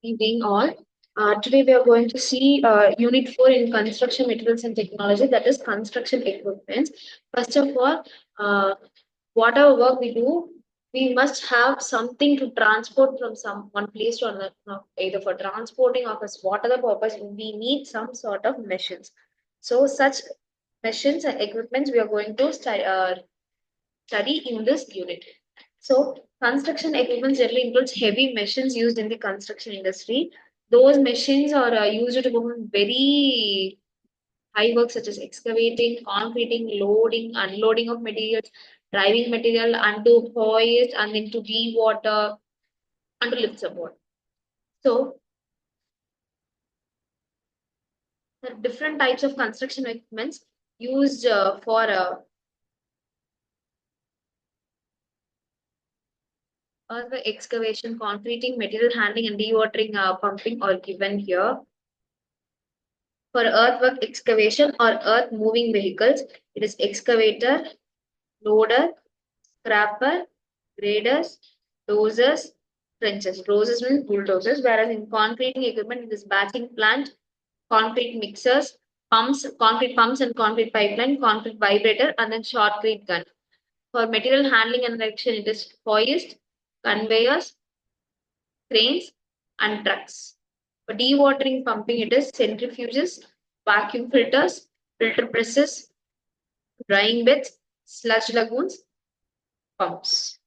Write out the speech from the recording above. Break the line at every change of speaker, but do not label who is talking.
Evening all. Today we are going to see Unit 4 in Construction Materials and Technology, that is construction equipment. First of all, whatever work we do, we must have something to transport from one place to another, either for transporting or for what other purpose, we need some sort of machines. So such machines and equipments we are going to study in this unit. So, construction equipment generally includes heavy machines used in the construction industry. Those machines are used to perform very high work such as excavating, concreting, loading, unloading of materials, driving material onto hoist and then to de-water and to lift support. So, the different types of construction equipments used for earth excavation, concreting, material handling, and dewatering pumping are given here. For earthwork excavation or earth moving vehicles, it is excavator, loader, scraper, graders, dozers, trenches. Dozers means bulldozers, whereas in concreting equipment, it is batching plant, concrete mixers, pumps, concrete pumps and concrete pipeline, concrete vibrator, and then shotcrete gun. For material handling and erection, it is hoist, conveyors, cranes, and trucks. For dewatering pumping, it is centrifuges, vacuum filters, filter presses, drying beds, sludge lagoons, pumps.